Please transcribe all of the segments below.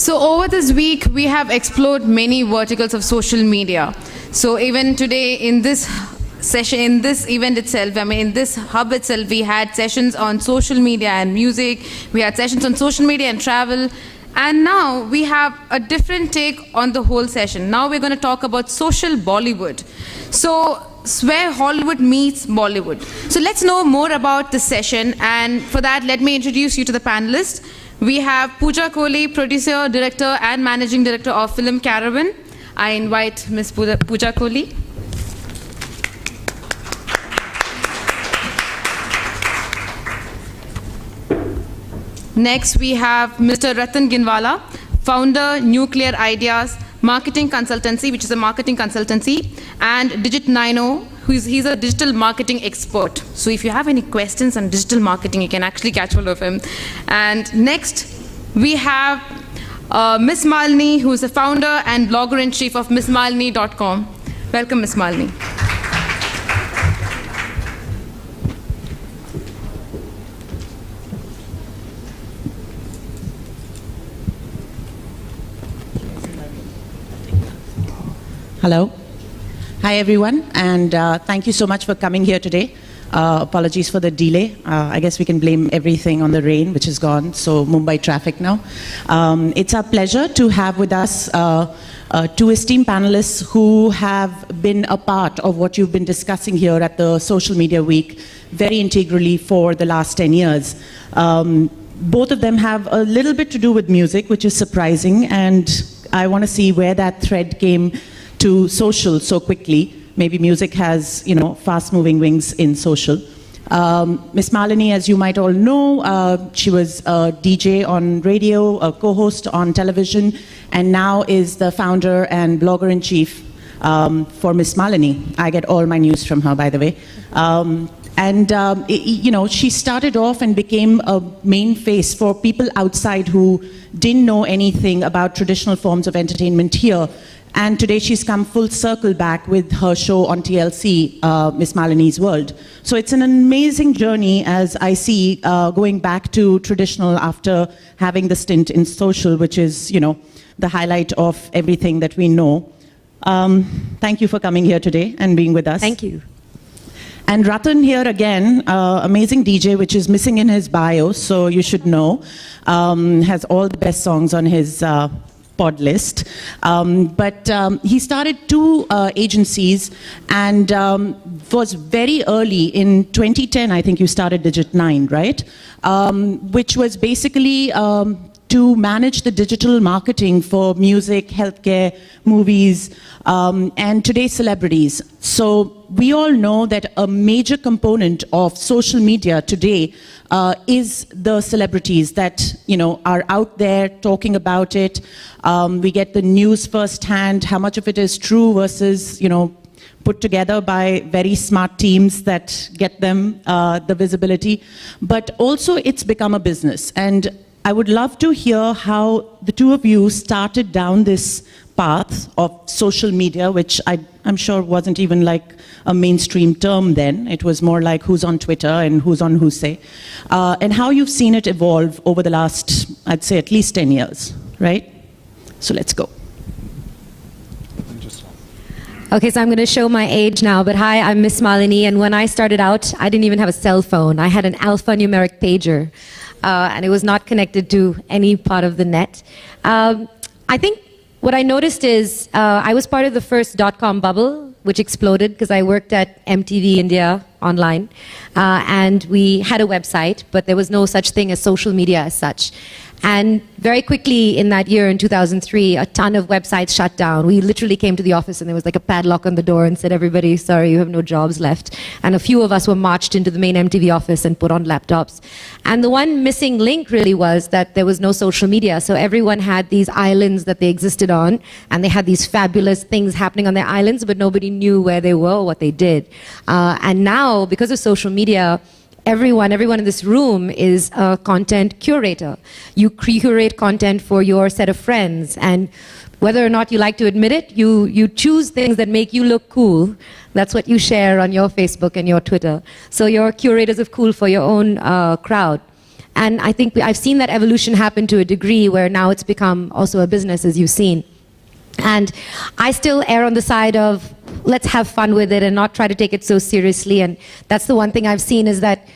So over this week, we have explored many verticals of social media. So even today in this session, in this event itself, in this hub itself, we had sessions on social media and music. We had sessions on social media and travel. And now we have a different take on the whole session. Now we're going to talk about social Bollywood. So it's where Hollywood meets Bollywood. So let's know more about this session. And for that, let me introduce you to the panelists. We have Pooja Kohli, producer, director, and managing director of Film Caravan. I invite Ms. Pooja Kohli. Next, we have Mr. Ratan Ginwala, founder, Nuclear Ideas, marketing consultancy, which is a marketing consultancy, and Digit90, he's a digital marketing expert. So if you have any questions on digital marketing, you can actually catch hold of him. And next, we have Ms. Malini, who is the founder and blogger-in-chief of MissMalini.com. Welcome, Ms. Malini. Hello. Hi, everyone, and thank you so much for coming here today. Apologies for the delay. I guess we can blame everything on the rain, which is gone, so Mumbai traffic now. It's our pleasure to have with us two esteemed panelists who have been a part of what you've been discussing here at the Social Media Week very integrally for the last 10 years. Both of them have a little bit to do with music, which is surprising, and I want to see where that thread came to social so quickly. Maybe music has, fast-moving wings in social. Miss Malini, as you might all know, she was a DJ on radio, a co-host on television, and now is the founder and blogger-in-chief for Miss Malini. I get all my news from her, by the way. She started off and became a main face for people outside who didn't know anything about traditional forms of entertainment here. And today she's come full circle back with her show on TLC, Miss Malini's World. So it's an amazing journey, as I see, going back to traditional after having the stint in social, which is, the highlight of everything that we know. Thank you for coming here today and being with us. Thank you. And Ratan here again, amazing DJ, which is missing in his bio, so you should know. Has all the best songs on his pod list. But he started two agencies and was very early in 2010, I think you started Digit9, right? Which was basically to manage the digital marketing for music, healthcare, movies, and today's celebrities. So we all know that a major component of social media today is the celebrities that are out there talking about it. We get the news firsthand, how much of it is true versus put together by very smart teams that get them the visibility. But also it's become a business. And I would love to hear how the two of you started down this path of social media, which I'm sure wasn't even like a mainstream term then. It was more like who's on Twitter and who's on Who Say. And how you've seen it evolve over the last, I'd say, at least 10 years, right? So let's go. Okay, so I'm going to show my age now, but hi, I'm Miss Malini, and when I started out, I didn't even have a cell phone. I had an alphanumeric pager, and it was not connected to any part of the net. I think what I noticed is I was part of the first dot-com bubble, which exploded because I worked at MTV India online, and we had a website, but there was no such thing as social media as such. And very quickly in that year, in 2003, a ton of websites shut down. We literally came to the office and there was like a padlock on the door and said, everybody, sorry, you have no jobs left. And a few of us were marched into the main MTV office and put on laptops. And the one missing link really was that there was no social media. So everyone had these islands that they existed on, and they had these fabulous things happening on their islands, but nobody knew where they were or what they did. And now, because of social media, everyone in this room is a content curator. You curate content for your set of friends, and whether or not you like to admit it, you choose things that make you look cool. That's what you share on your Facebook and your Twitter. So you're curators of cool for your own crowd. And I think I've seen that evolution happen to a degree where now it's become also a business, as you've seen. And I still err on the side of let's have fun with it and not try to take it so seriously. And that's the one thing I've seen is that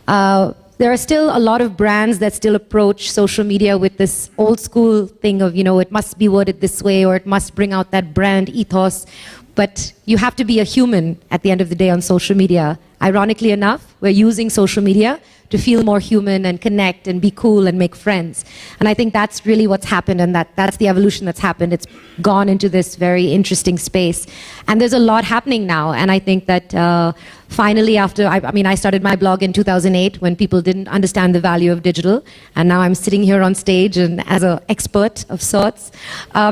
there are still a lot of brands that still approach social media with this old school thing of, it must be worded this way or it must bring out that brand ethos. But you have to be a human at the end of the day on social media. Ironically enough, we're using social media to feel more human and connect and be cool and make friends. And I think that's really what's happened, and that's the evolution that's happened. It's gone into this very interesting space. And there's a lot happening now. And I think that finally after, I started my blog in 2008 when people didn't understand the value of digital. And now I'm sitting here on stage and as an expert of sorts,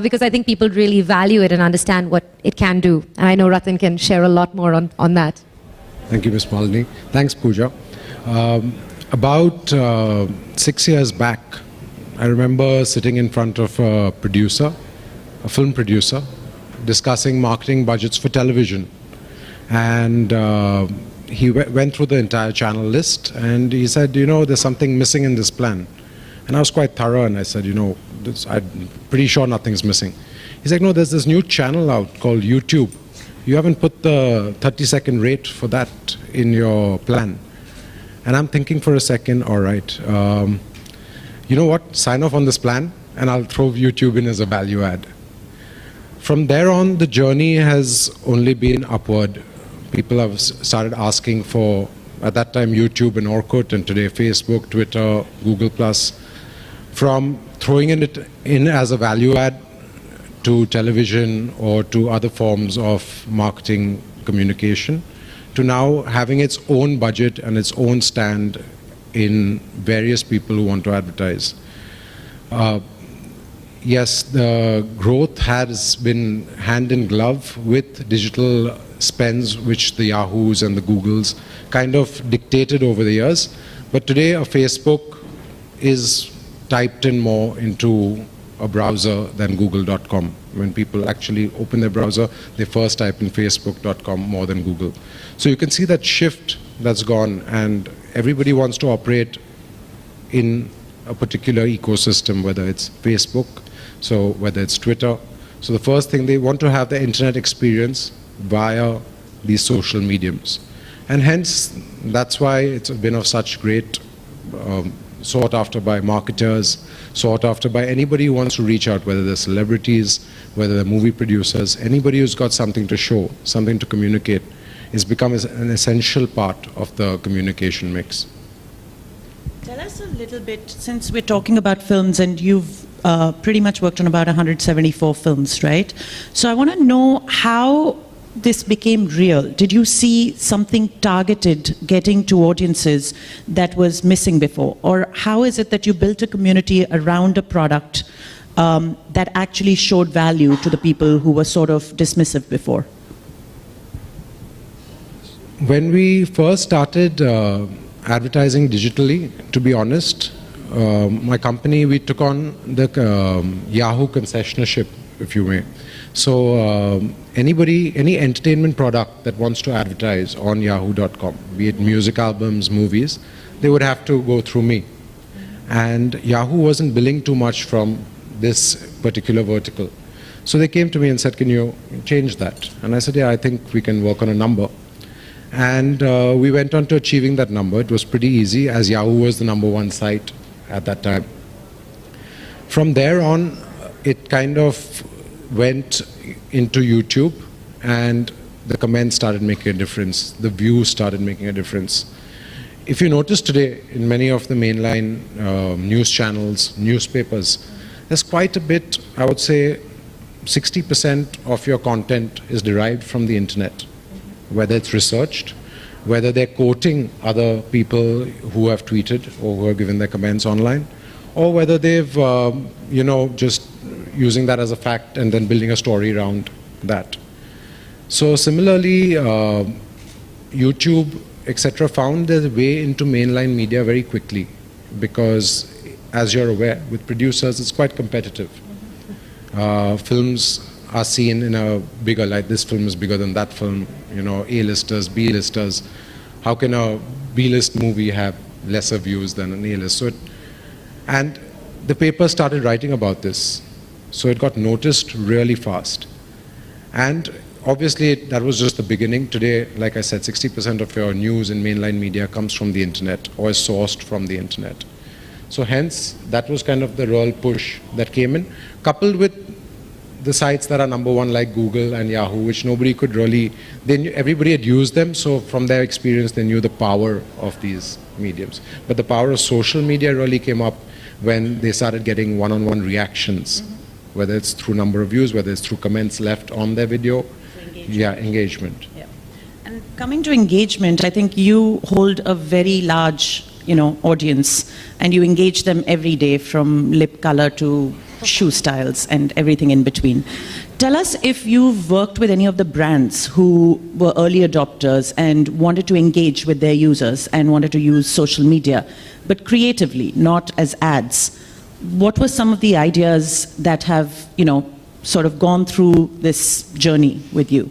because I think people really value it and understand what it can do. And I know Ratan can share a lot more on that. Thank you, Ms. Malini. Thanks, Pooja. About 6 years back, I remember sitting in front of a producer, a film producer, discussing marketing budgets for television. And he went through the entire channel list and he said, there's something missing in this plan. And I was quite thorough and I said, I'm pretty sure nothing's missing. He's like, no, there's this new channel out called YouTube. You haven't put the 30-second rate for that in your plan. And I'm thinking for a second, all right, you know what, sign off on this plan and I'll throw YouTube in as a value add. From there on, the journey has only been upward. People have started asking for, at that time, YouTube and Orkut, and today Facebook, Twitter, Google+. From throwing it in as a value add to television or to other forms of marketing communication, to now having its own budget and its own stand in various people who want to advertise. Yes, the growth has been hand in glove with digital spends, which the Yahoos and the Googles kind of dictated over the years. But today, a Facebook is typed in more into a browser than google.com. When people actually open their browser, they first type in facebook.com more than Google. So you can see that shift that's gone, and everybody wants to operate in a particular ecosystem, whether it's Facebook, so whether it's Twitter. So the first thing, they want to have the internet experience via these social mediums. And hence, that's why it's been of such great sought after by marketers, sought after by anybody who wants to reach out, whether they're celebrities, whether they're movie producers, anybody who's got something to show, something to communicate, is become an essential part of the communication mix. Tell us a little bit, since we're talking about films and you've pretty much worked on about 174 films, right? So I want to know how this became real. Did you see something targeted getting to audiences that was missing before? Or how is it that you built a community around a product that actually showed value to the people who were sort of dismissive before? When we first started advertising digitally, to be honest, my company, we took on the Yahoo concessionership, if you may. So any entertainment product that wants to advertise on yahoo.com, be it music albums, movies, they would have to go through me. And Yahoo wasn't billing too much from this particular vertical. So they came to me and said, can you change that? And I said, yeah, I think we can work on a number. And we went on to achieving that number. It was pretty easy, as Yahoo was the #1 site at that time. From there on, it kind of went into YouTube, and the comments started making a difference. The views started making a difference. If you notice today, in many of the mainline news channels, newspapers, there's quite a bit, I would say 60% of your content is derived from the internet, whether it's researched, whether they're quoting other people who have tweeted or who have given their comments online, or whether they've, just using that as a fact and then building a story around that. So similarly, YouTube, etc., found their way into mainline media very quickly because, as you're aware, with producers, it's quite competitive. Films are seen in a bigger light. This film is bigger than that film. A-listers, B-listers. How can a B-list movie have lesser views than an A-list. And the paper started writing about this. So it got noticed really fast. And obviously, that was just the beginning. Today, like I said, 60% of your news in mainline media comes from the internet or is sourced from the internet. So hence, that was kind of the real push that came in, coupled with the sites that are number one like Google and Yahoo, which nobody could really, everybody had used them, so from their experience they knew the power of these mediums. But the power of social media really came up when they started getting one-on-one reactions, whether it's through number of views, whether it's through comments left on their video. Engagement. Yeah. And coming to engagement, I think you hold a very large, audience, and you engage them every day, from lip color to shoe styles and everything in between. Tell us if you've worked with any of the brands who were early adopters and wanted to engage with their users and wanted to use social media, but creatively, not as ads. What were some of the ideas that have, sort of gone through this journey with you?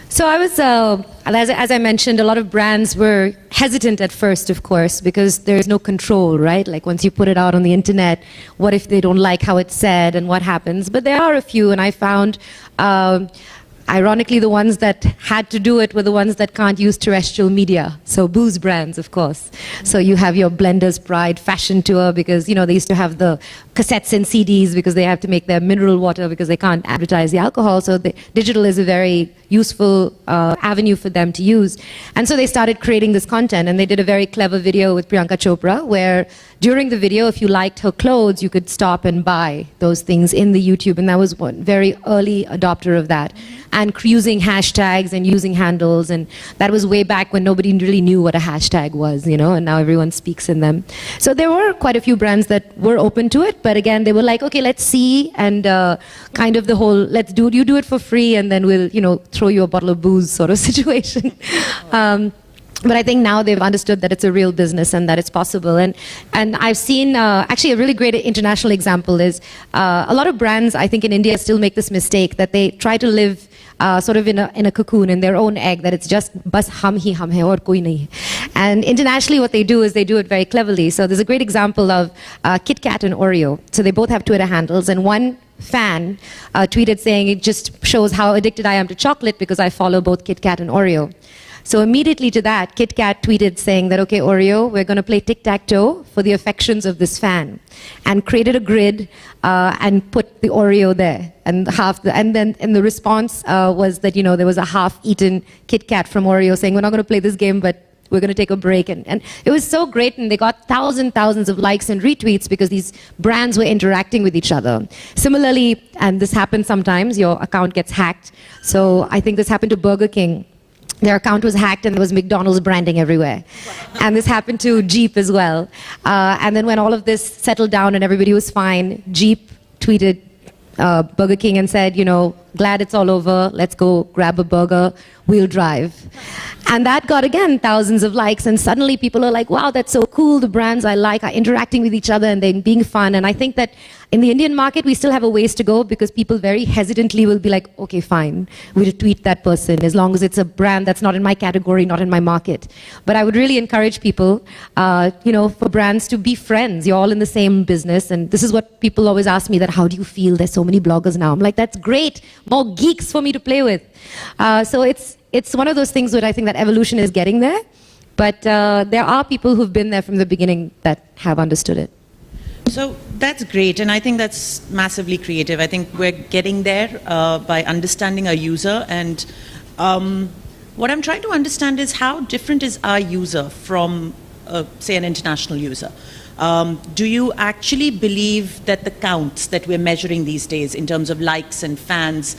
So I was, as I mentioned, a lot of brands were hesitant at first, of course, because there's no control, right? Like once you put it out on the internet, what if they don't like how it's said and what happens? But there are a few, and I found, ironically, the ones that had to do it were the ones that can't use terrestrial media. So booze brands, of course. So you have your Blender's Pride fashion tour because, they used to have the cassettes and CDs because they have to make their mineral water because they can't advertise the alcohol. So digital is a very useful avenue for them to use. And so they started creating this content, and they did a very clever video with Priyanka Chopra where during the video, if you liked her clothes, you could stop and buy those things in the YouTube. And that was one very early adopter of that. And using hashtags and using handles. And that was way back when nobody really knew what a hashtag was, and now everyone speaks in them. So there were quite a few brands that were open to it. But again, they were like, okay, let's see. And kind of the whole, you do it for free, and then we'll, throw you a bottle of booze sort of situation. But I think now they've understood that it's a real business and that it's possible. And I've seen, actually a really great international example is a lot of brands, I think in India, still make this mistake that they try to live sort of in a cocoon, in their own egg, that it's just bas hum hai aur koi nahi. And internationally what they do is they do it very cleverly. So there's a great example of Kit Kat and Oreo. So they both have Twitter handles, and one fan tweeted saying, it just shows how addicted I am to chocolate because I follow both Kit Kat and Oreo. So immediately to that, Kit Kat tweeted saying that, okay, Oreo, we're going to play tic-tac-toe for the affections of this fan, and created a grid and put the Oreo there. And the response was that, there was a half-eaten Kit Kat from Oreo saying, we're not going to play this game, but we're going to take a break. And it was so great, and they got thousands of likes and retweets because these brands were interacting with each other. Similarly, and this happens sometimes, your account gets hacked. So I think this happened to Burger King. Their account was hacked and there was McDonald's branding everywhere. And this happened to Jeep as well. And then when all of this settled down and everybody was fine, Jeep tweeted Burger King and said, glad it's all over, let's go grab a burger, we'll drive. And that got, again, thousands of likes, and suddenly people are like, wow, that's so cool, the brands I like are interacting with each other and they're being fun. And I think that in the Indian market, we still have a ways to go because people very hesitantly will be like, okay, fine, we'll tweet that person as long as it's a brand that's not in my category, not in my market. But I would really encourage people, for brands to be friends. You're all in the same business. And this is what people always ask me, that how do you feel there's so many bloggers now? I'm like, that's great, more geeks for me to play with. So it's one of those things that I think that evolution is getting there. But there are people who've been there from the beginning that have understood it. So that's great, and I think that's massively creative. I think we're getting there by understanding our user, and what I'm trying to understand is how different is our user from, say, an international user. Do you actually believe that the counts that we're measuring these days in terms of likes and fans,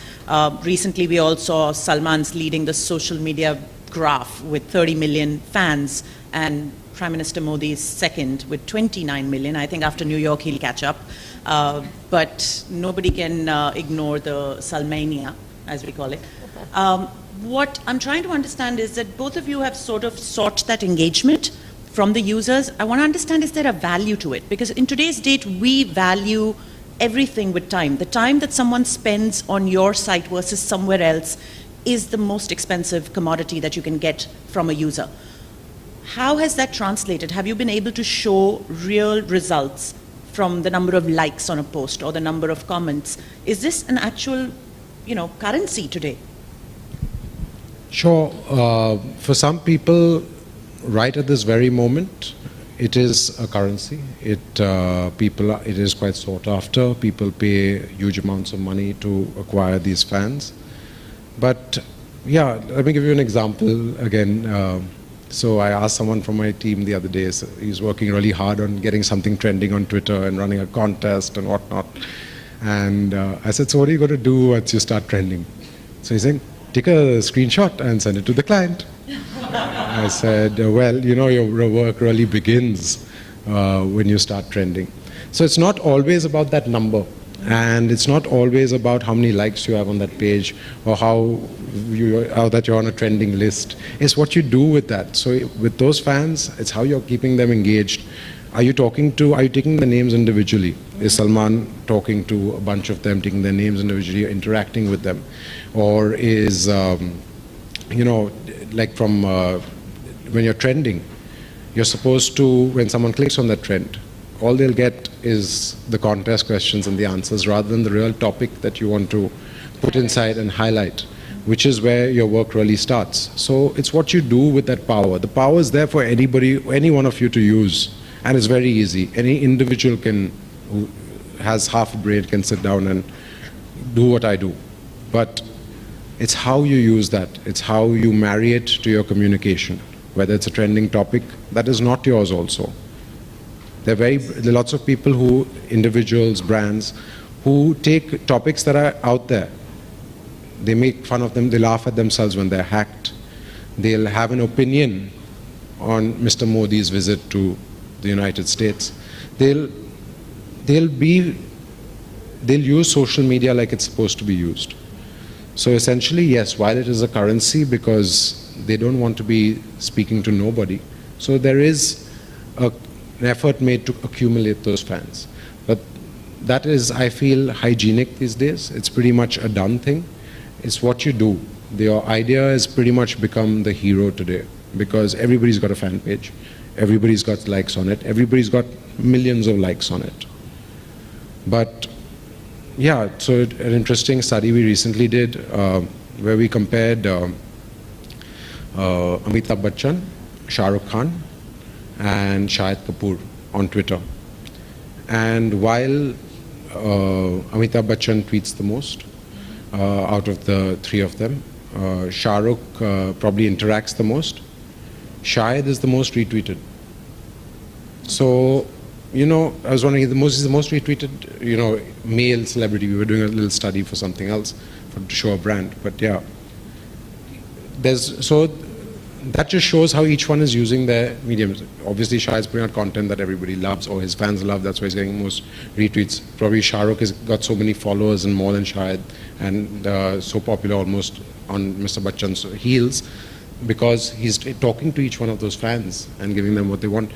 recently we all saw Salman's leading the social media graph with 30 million fans, and Prime Minister Modi's second with 29 million. I think after New York he'll catch up. But nobody can ignore the Salmania, as we call it. What I'm trying to understand is that both of you have sort of sought that engagement from the users. I want to understand, is there a value to it? Because in today's date, we value everything with time. The time that someone spends on your site versus somewhere else is the most expensive commodity that you can get from a user. how has that translated? Have you been able to show real results from the number of likes on a post or the number of comments? Is this an actual, currency today? Sure. For some people, right at this very moment, it is a currency. It is quite sought after. People pay huge amounts of money to acquire these fans. But yeah, let me give you an example again. So I asked someone from my team the other day, so he's working really hard on getting something trending on Twitter and running a contest and whatnot. And I said, so what are you going to do once you start trending? So he's saying, take a screenshot and send it to the client. I said, well, your work really begins when you start trending. So it's not always about that number. And it's not always about how many likes you have on that page or how that you're on a trending list. It's what you do with that. So with those fans, it's how you're keeping them engaged. Are you taking the names individually? Is Salman talking to a bunch of them, taking their names individually, interacting with them? Or is, like from when you're trending, you're supposed to, when someone clicks on that trend, all they'll get is the contest questions and the answers rather than the real topic that you want to put inside and highlight, which is where your work really starts. So it's what you do with that power. The power is there for anybody, any one of you to use, and it's very easy. Any individual who has half a brain can sit down and do what I do. But it's how you use that. It's how you marry it to your communication, whether it's a trending topic that is not yours also. There are lots of people individuals, brands, who take topics that are out there. They make fun of them, they laugh at themselves when they're hacked. They'll have an opinion on Mr. Modi's visit to the United States. They'll use social media like it's supposed to be used. So essentially, yes, while it is a currency because they don't want to be speaking to nobody, so there is an effort made to accumulate those fans. But that is, I feel, hygienic these days. It's pretty much a done thing. It's what you do. Your idea has pretty much become the hero today because everybody's got a fan page. Everybody's got likes on it. Everybody's got millions of likes on it. But yeah, so an interesting study we recently did where we compared Amitabh Bachchan, Shah Rukh Khan, and Shahid Kapoor on Twitter. And while Amitabh Bachchan tweets the most out of the three of them, Shah Rukh probably interacts the most, Shahid is the most retweeted. So, I was wondering, he's the most retweeted, male celebrity. We were doing a little study for something else to show a brand, but yeah. That just shows how each one is using their mediums. Obviously, Shah is putting out content that everybody loves or his fans love. That's why he's getting most retweets. Probably Shah Rukh has got so many followers and more than Shahid and so popular almost on Mr. Bachchan's heels because he's talking to each one of those fans and giving them what they want.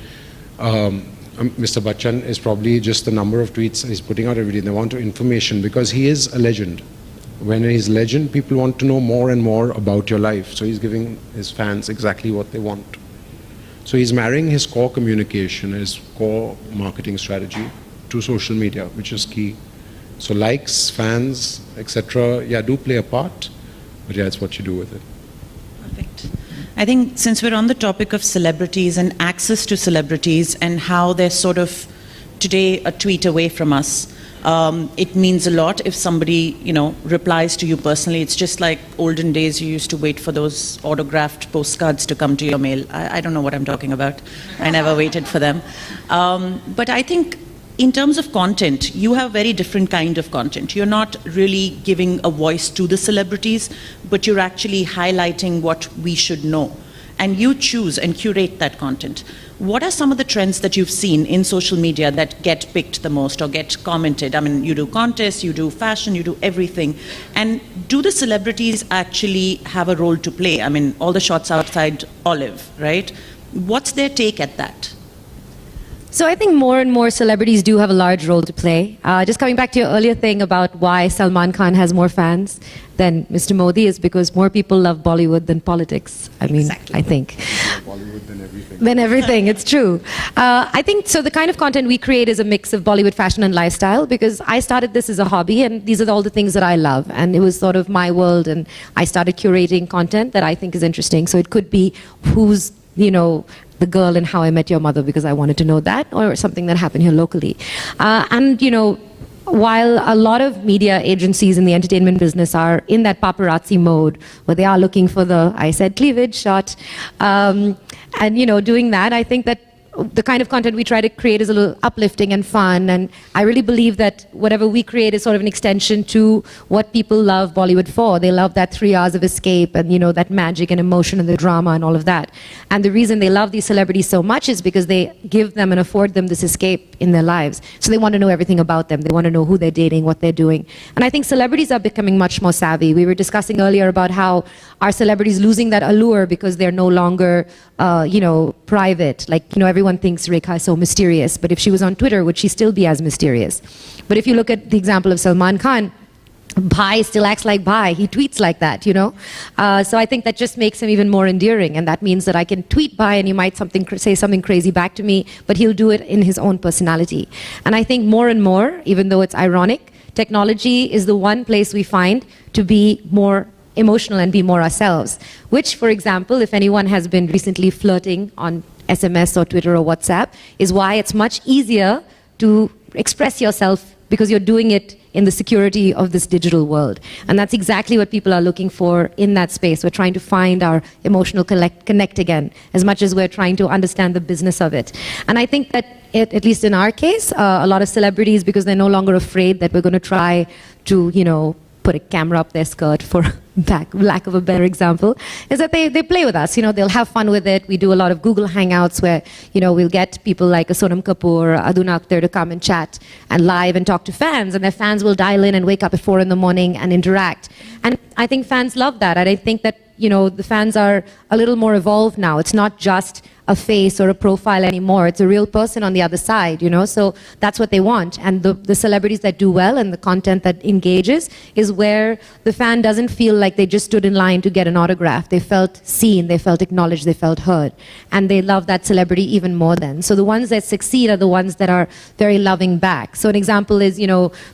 Mr. Bachchan is probably just the number of tweets he's putting out every day. They want information because he is a legend. When he's legend, people want to know more and more about your life. So he's giving his fans exactly what they want. So he's marrying his core communication, his core marketing strategy to social media, which is key. So likes, fans, etc., yeah, do play a part. But yeah, it's what you do with it. Perfect. I think since we're on the topic of celebrities and access to celebrities and how they're sort of today a tweet away from us, it means a lot if somebody, replies to you personally. It's just like olden days you used to wait for those autographed postcards to come to your mail. I don't know what I'm talking about. I never waited for them. But I think in terms of content, you have a very different kind of content. You're not really giving a voice to the celebrities, but you're actually highlighting what we should know. And you choose and curate that content. What are some of the trends that you've seen in social media that get picked the most or get commented? I mean, you do contests, you do fashion, you do everything. And do the celebrities actually have a role to play? I mean, all the shots outside Olive, right? What's their take at that? So I think more and more celebrities do have a large role to play. Just coming back to your earlier thing about why Salman Khan has more fans than Mr. Modi is because more people love Bollywood than politics. I mean, Exactly. I think. Bollywood than everything. Than everything, it's true. I think so. The kind of content we create is a mix of Bollywood fashion and lifestyle because I started this as a hobby, and these are all the things that I love, and it was sort of my world, and I started curating content that I think is interesting. So it could be who's the girl in How I Met Your Mother because I wanted to know that, or something that happened here locally, and while a lot of media agencies in the entertainment business are in that paparazzi mode where they are looking for the, I said cleavage shot, and doing that, I think that the kind of content we try to create is a little uplifting and fun, and I really believe that whatever we create is sort of an extension to what people love Bollywood for. They love that 3 hours of escape and that magic and emotion and the drama and all of that. And the reason they love these celebrities so much is because they give them and afford them this escape in their lives. So they want to know everything about them. They want to know who they're dating, what they're doing. And I think celebrities are becoming much more savvy. We were discussing earlier about how our celebrities losing that allure because they're no longer private. Like, everyone thinks Rekha is so mysterious, but if she was on Twitter, would she still be as mysterious? But if you look at the example of Salman Khan, Bhai still acts like Bhai. He tweets like that, So I think that just makes him even more endearing, and that means that I can tweet Bhai and he might say something crazy back to me, but he'll do it in his own personality. And I think more and more, even though it's ironic, technology is the one place we find to be more emotional and be more ourselves, which, for example, if anyone has been recently flirting on SMS or Twitter or WhatsApp, is why it's much easier to express yourself because you're doing it in the security of this digital world. And that's exactly what people are looking for in that space. We're trying to find our emotional connect again, as much as we're trying to understand the business of it. And I think that, at least in our case, a lot of celebrities, because they're no longer afraid that we're going to try to, put a camera up their skirt, for lack of a better example, is that they play with us. They'll have fun with it. We do a lot of Google Hangouts where, we'll get people like a Sonam Kapoor, Aduna Akhtar to come and chat and live and talk to fans, and their fans will dial in and wake up at 4 in the morning and interact. And I think fans love that, and I think that, the fans are a little more evolved now. It's not just a face or a profile anymore. It's a real person on the other side, so that's what they want. And the celebrities that do well and the content that engages is where the fan doesn't feel like they just stood in line to get an autograph. They felt seen, they felt acknowledged, they felt heard. And they love that celebrity even more then. So the ones that succeed are the ones that are very loving back. So an example is,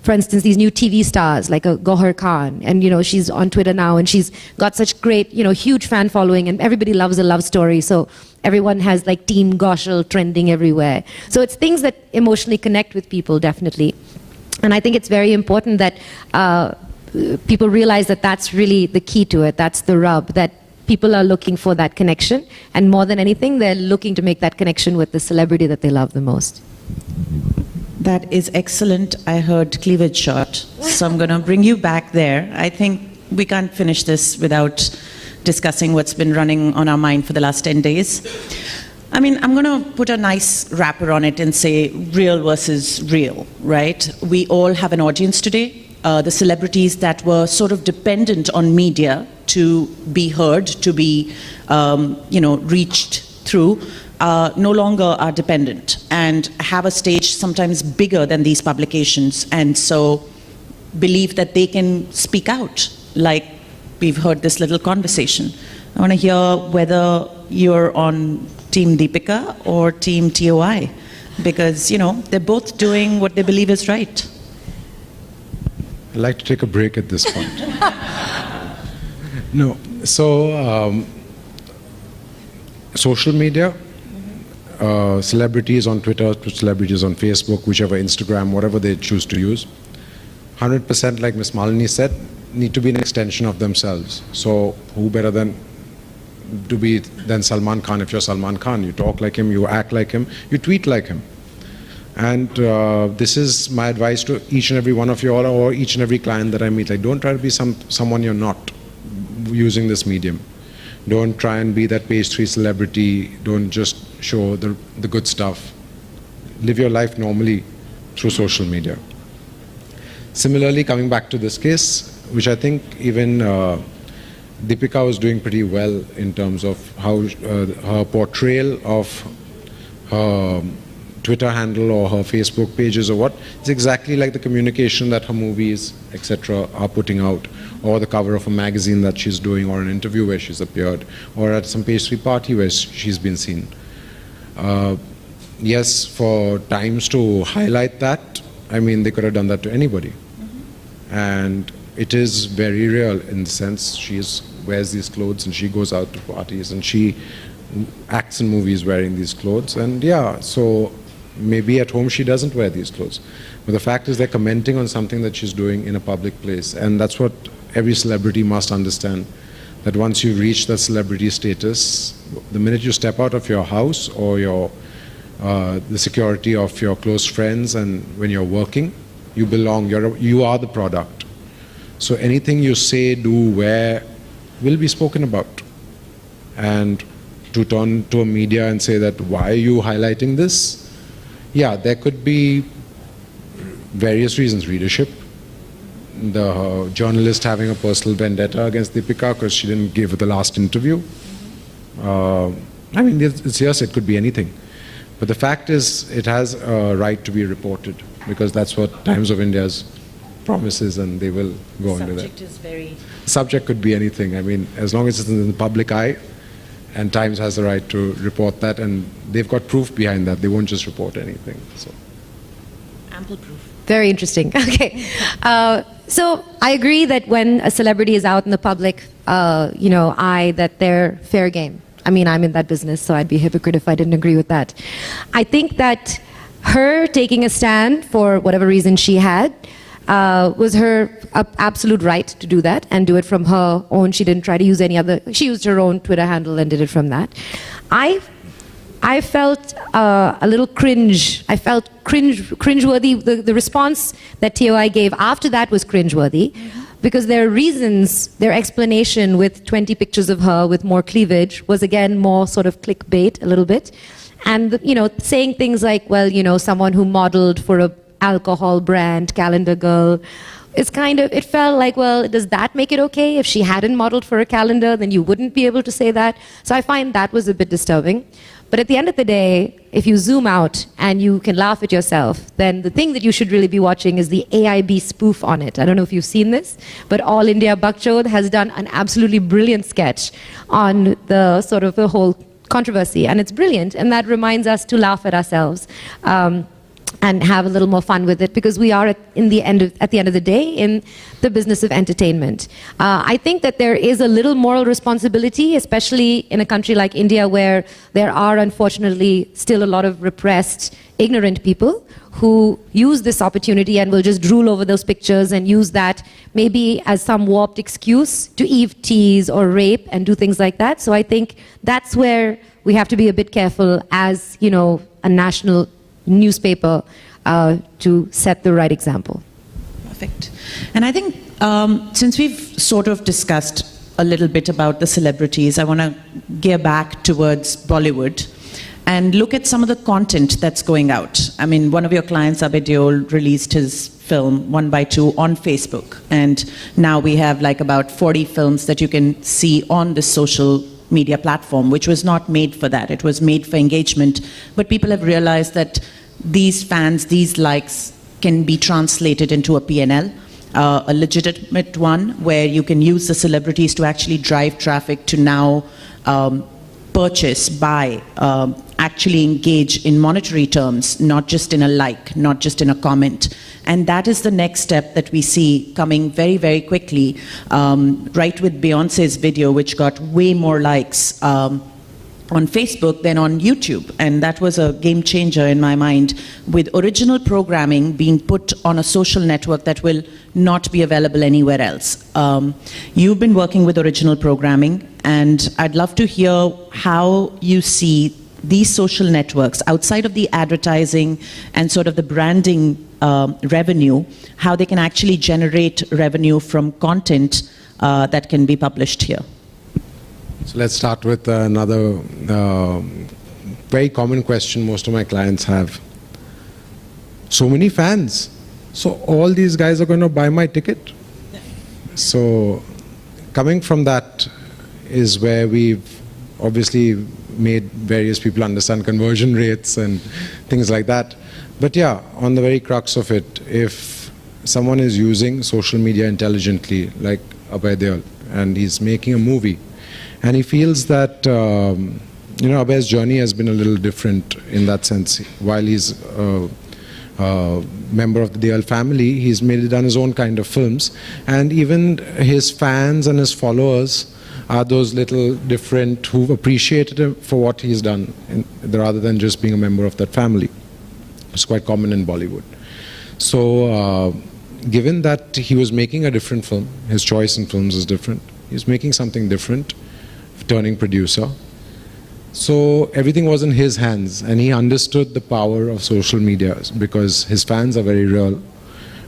for instance, these new TV stars like a Gohar Khan, and she's on Twitter now and she's got such great, huge fan following, and everybody loves a love story. So everyone has like Team Goshal trending everywhere. So it's things that emotionally connect with people, definitely. And I think it's very important that people realize that that's really the key to it. That's the rub, that people are looking for that connection. And more than anything, they're looking to make that connection with the celebrity that they love the most. That is excellent. I heard cleavage shot, so I'm going to bring you back there. I think we can't finish this without discussing what's been running on our mind for the last 10 days. I mean, I'm going to put a nice wrapper on it and say real versus real, right? We all have an audience today. The celebrities that were sort of dependent on media to be heard, to be, reached through, no longer are dependent and have a stage sometimes bigger than these publications, and so believe that they can speak out, like we've heard this little conversation. I want to hear whether you're on Team Deepika or Team TOI, because, they're both doing what they believe is right. I'd like to take a break at this point. No, so social media, celebrities on Twitter, celebrities on Facebook, whichever, Instagram, whatever they choose to use, 100%, like Ms. Malini said, need to be an extension of themselves. So who better than Salman Khan? If you're Salman Khan, you talk like him, you act like him, you tweet like him. And this is my advice to each and every one of you all, or each and every client that I meet. Like, don't try to be someone you're not using this medium. Don't try and be that page 3 celebrity. Don't just show the good stuff. Live your life normally through social media. Similarly, coming back to this case, which I think even Deepika was doing pretty well in terms of how her portrayal of her Twitter handle or her Facebook pages or what. It's exactly like the communication that her movies, etc., are putting out, or the cover of a magazine that she's doing, or an interview where she's appeared, or at some pastry party where she's been seen. Yes, for Times to highlight that, I mean, they could have done that to anybody. And it is very real in the sense she wears these clothes and she goes out to parties and she acts in movies wearing these clothes. And yeah, so maybe at home she doesn't wear these clothes. But the fact is they're commenting on something that she's doing in a public place. And that's what every celebrity must understand, that once you reach that celebrity status, the minute you step out of your house or the security of your close friends, and when you're working, you belong, you are the product. So anything you say, do, wear, will be spoken about. And to turn to a media and say that, why are you highlighting this? Yeah, there could be various reasons. Readership, the journalist having a personal vendetta against Deepika because she didn't give the last interview. I mean, yes, it could be anything. But the fact is, it has a right to be reported, because that's what Times of India's promises, and they will go on with that. Subject is very... Subject could be anything. I mean, as long as it's in the public eye, and Times has the right to report that, and they've got proof behind that. They won't just report anything. So, Ample proof. Very interesting. Okay. So I agree that when a celebrity is out in the public, eye, that they're fair game. I mean, I'm in that business, so I'd be a hypocrite if I didn't agree with that. I think that her taking a stand for whatever reason she had was her absolute right to do that and do it from her own. She didn't try to use any other. She used her own Twitter handle and did it from that. I felt a little cringe. I felt cringeworthy. The response that TOI gave after that was cringeworthy, because their reasons, their explanation with 20 pictures of her with more cleavage was again more sort of clickbait a little bit. And, saying things like, well, someone who modeled for a alcohol brand, calendar girl, it felt like, well, does that make it okay? If she hadn't modeled for a calendar, then you wouldn't be able to say that. So I find that was a bit disturbing. But at the end of the day, if you zoom out and you can laugh at yourself, then the thing that you should really be watching is the AIB spoof on it. I don't know if you've seen this, but All India Bakchod has done an absolutely brilliant sketch on the sort of the whole controversy. And it's brilliant, and that reminds us to laugh at ourselves. And have a little more fun with it, because we are at the end of the day in the business of entertainment. I think that there is a little moral responsibility, especially in a country like India, where there are unfortunately still a lot of repressed, ignorant people who use this opportunity and will just drool over those pictures and use that maybe as some warped excuse to tease or rape and do things like that. So I think that's where we have to be a bit careful as, a national newspaper to set the right example. Perfect. And I think since we've sort of discussed a little bit about the celebrities, I want to gear back towards Bollywood and look at some of the content that's going out. I mean, one of your clients, Abhay Deol, released his film 1 by 2 on Facebook, and now we have like about 40 films that you can see on the social media platform, which was not made for that. It was made for engagement, but people have realized that these fans, these likes can be translated into a P&L, a legitimate one where you can use the celebrities to actually drive traffic to now purchase, buy, actually engage in monetary terms, not just in a like, not just in a comment. And that is the next step that we see coming very, very quickly, right with Beyonce's video, which got way more likes on Facebook than on YouTube. And that was a game changer in my mind, with original programming being put on a social network that will not be available anywhere else. You've been working with original programming, and I'd love to hear how you see these social networks, outside of the advertising and sort of the branding revenue, how they can actually generate revenue from content that can be published here. So let's start with another very common question most of my clients have. So many fans. So all these guys are going to buy my ticket? So coming from that is where we've obviously made various people understand conversion rates and things like that. But yeah, on the very crux of it, if someone is using social media intelligently, like Abhay Deol, and he's making a movie, and he feels that Abhay's journey has been a little different in that sense. While he's a member of the Deol family, he's done his own kind of films, and even his fans and his followers are those little different who've appreciated him for what he's done, rather than just being a member of that family. It's quite common in Bollywood. So given that he was making a different film, his choice in films is different, he's making something different, turning producer. So everything was in his hands, and he understood the power of social media because his fans are very real.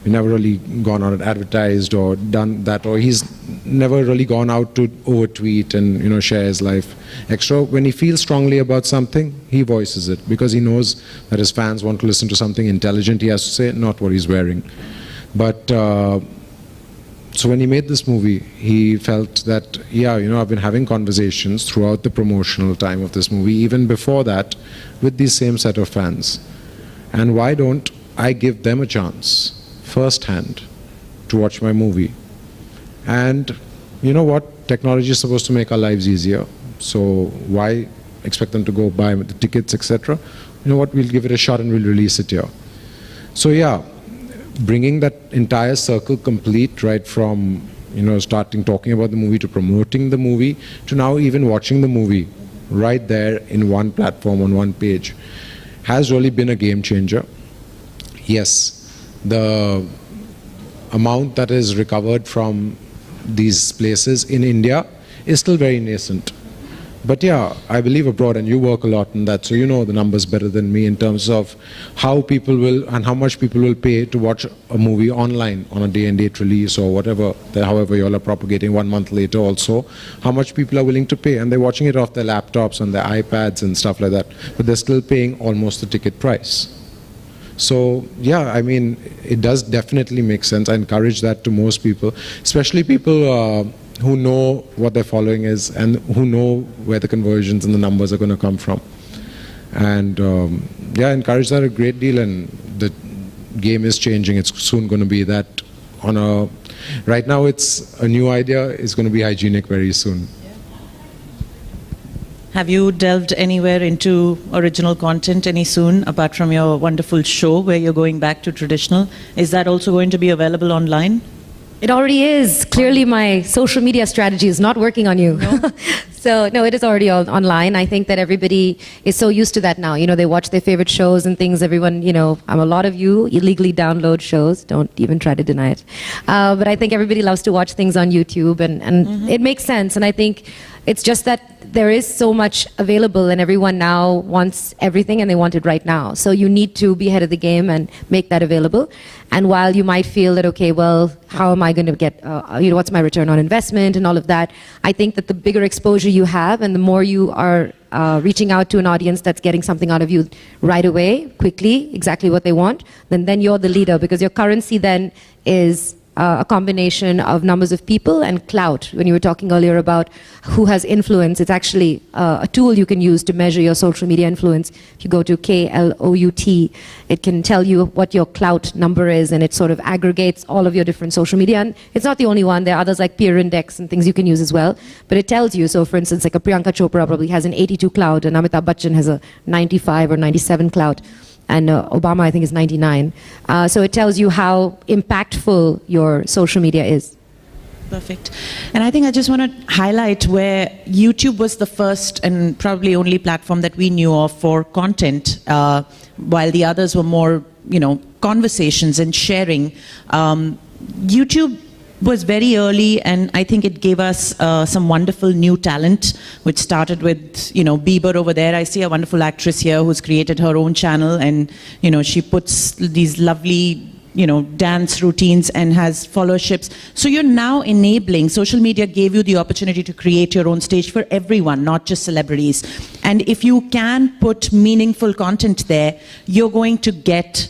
We've never really gone out and advertised or done that, or he's never really gone out to over-tweet and share his life extra. When he feels strongly about something, he voices it because he knows that his fans want to listen to something intelligent he has to say, not what he's wearing. But so when he made this movie, he felt that, I've been having conversations throughout the promotional time of this movie, even before that, with these same set of fans. And why don't I give them a chance firsthand to watch my movie? And you know what? Technology is supposed to make our lives easier. So why expect them to go buy the tickets, etc.? You know what? We'll give it a shot and we'll release it here. So yeah, bringing that entire circle complete, right from starting talking about the movie to promoting the movie to now even watching the movie right there in one platform on one page, has really been a game changer. Yes, the amount that is recovered from these places in India is still very nascent. But yeah, I believe abroad, and you work a lot in that, so you know the numbers better than me in terms of how people will and how much people will pay to watch a movie online on a day and date release or whatever, however you all are propagating 1 month later also, how much people are willing to pay, and they're watching it off their laptops and their iPads and stuff like that, but they're still paying almost the ticket price. So yeah, I mean, it does definitely make sense. I encourage that to most people, especially people who know what their following is and who know where the conversions and the numbers are going to come from. And yeah, I encourage that a great deal, and the game is changing. It's soon going to be that right now it's a new idea, it's going to be hygienic very soon. Have you delved anywhere into original content any soon, apart from your wonderful show where you're going back to traditional? Is that also going to be available online? It already is. Clearly my social media strategy is not working on you. No? So no, it is already online. I think that everybody is so used to that now. They watch their favorite shows and things. Everyone, a lot of you illegally download shows. Don't even try to deny it. But I think everybody loves to watch things on YouTube, and it makes sense. And I think it's just that there is so much available, and everyone now wants everything and they want it right now. So you need to be ahead of the game and make that available. And while you might feel that, okay, well, how am I going to get, what's my return on investment and all of that, I think that the bigger exposure you have and the more you are reaching out to an audience that's getting something out of you right away, quickly, exactly what they want, then you're the leader, because your currency then is a combination of numbers of people and clout. When you were talking earlier about who has influence, it's actually a tool you can use to measure your social media influence. If you go to KLOUT, it can tell you what your clout number is, and it sort of aggregates all of your different social media. And it's not the only one. There are others like Peer Index and things you can use as well. But it tells you, so for instance, like a Priyanka Chopra probably has an 82 clout, and Amitabh Bachchan has a 95 or 97 clout. And Obama, I think, is 99. So it tells you how impactful your social media is. Perfect. And I think I just want to highlight where YouTube was the first and probably only platform that we knew of for content, while the others were more, conversations and sharing. YouTube was very early, and I think it gave us some wonderful new talent, which started with, Bieber over there. I see a wonderful actress here who's created her own channel, and, she puts these lovely, dance routines and has followerships. So you're now enabling, social media gave you the opportunity to create your own stage for everyone, not just celebrities. And if you can put meaningful content there, you're going to get,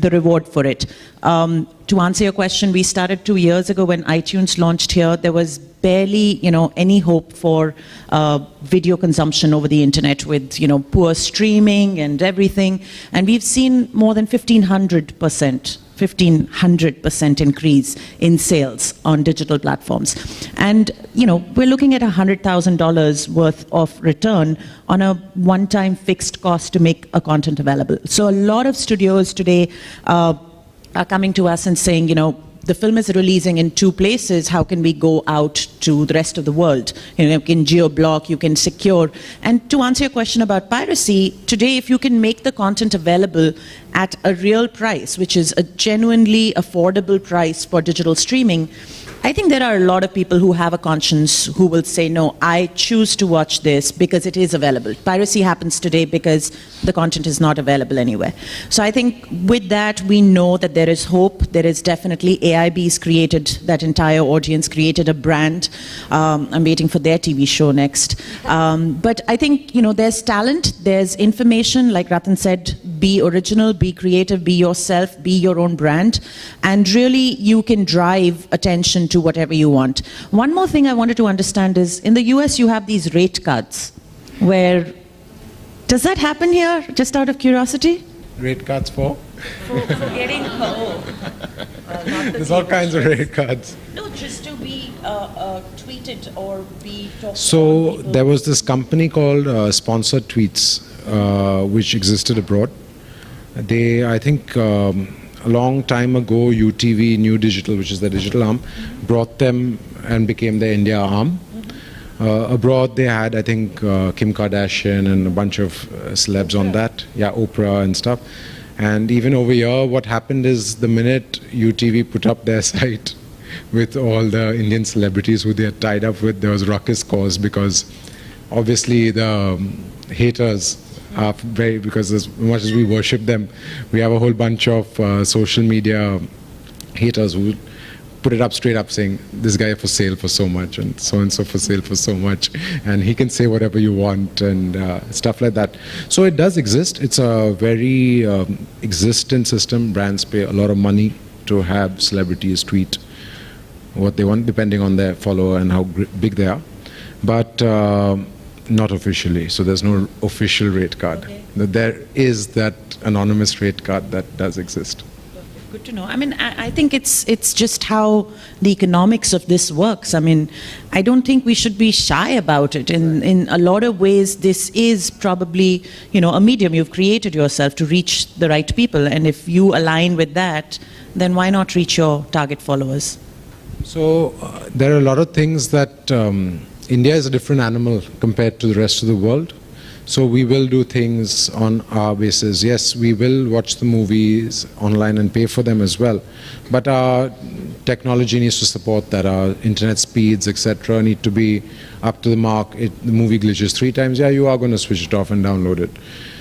the reward for it. To answer your question, we started 2 years ago when iTunes launched here. There was barely, any hope for video consumption over the internet with, poor streaming and everything. And we've seen more than 1,500% increase in sales on digital platforms. And, we're looking at $100,000 worth of return on a one-time fixed cost to make a content available. So a lot of studios today are coming to us and saying, the film is releasing in 2 places. How can we go out to the rest of the world? You can geo-block, you can secure. And to answer your question about piracy, today if you can make the content available at a real price, which is a genuinely affordable price for digital streaming, I think there are a lot of people who have a conscience who will say, no, I choose to watch this because it is available. Piracy happens today because the content is not available anywhere. So I think with that, we know that there is hope. There is definitely, AIB's created that entire audience, created a brand. I'm waiting for their TV show next. But I think, there's talent, there's information, like Ratan said, be original, be creative, be yourself, be your own brand. And really, you can drive attention to whatever you want. One more thing I wanted to understand is, in the US, you have these rate cards, where, does that happen here, just out of curiosity? Rate cards for? For getting, There's all kinds of rate cards. No, just to be tweeted or be talked So there was this company called Sponsored Tweets, which existed abroad. They, I think, a long time ago, UTV, New Digital, which is the digital arm, brought them and became the India arm. Abroad, they had, I think, Kim Kardashian and a bunch of celebs on that. Yeah, Oprah and stuff. And even over here, what happened is the minute UTV put up their site with all the Indian celebrities who they had tied up with, there was ruckus caused because obviously the haters are very, because as much as we worship them, we have a whole bunch of social media haters who put it up straight up saying, this guy for sale for so much and so for sale for so much, and he can say whatever you want and stuff like that. So it does exist. It's a very existent system. Brands pay a lot of money to have celebrities tweet what they want depending on their follower and how big they are, but not officially. So there's no official rate card. Okay. There is that anonymous rate card that does exist. Good to know. I mean, I think it's just how the economics of this works. I mean, I don't think we should be shy about it. In a lot of ways, this is probably, a medium. You've created yourself to reach the right people. And if you align with that, then why not reach your target followers? So there are a lot of things that India is a different animal compared to the rest of the world. So we will do things on our basis. Yes, we will watch the movies online and pay for them as well. But our technology needs to support that. Our internet speeds, etc., need to be up to the mark. The movie glitches 3 times. Yeah, you are going to switch it off and download it.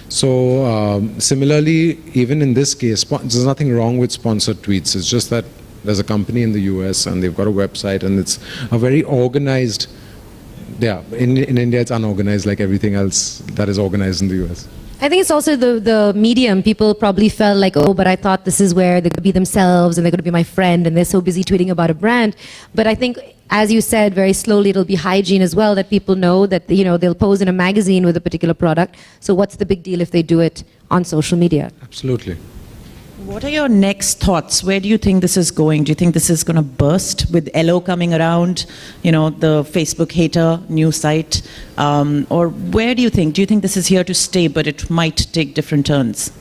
So similarly, even in this case, there's nothing wrong with sponsored tweets. It's just that there's a company in the US and they've got a website and it's a very organized. Yeah, in India it's unorganized like everything else that is organized in the US. I think it's also the medium. People probably felt like, oh, but I thought this is where they could be themselves and they're going to be my friend and they're so busy tweeting about a brand. But I think, as you said, very slowly it'll be hygiene as well, that people know that, they'll pose in a magazine with a particular product. So what's the big deal if they do it on social media? Absolutely. What are your next thoughts? Where do you think this is going? Do you think this is going to burst with Elo coming around, the Facebook hater new site? Or where do you think? Do you think this is here to stay, but it might take different turns?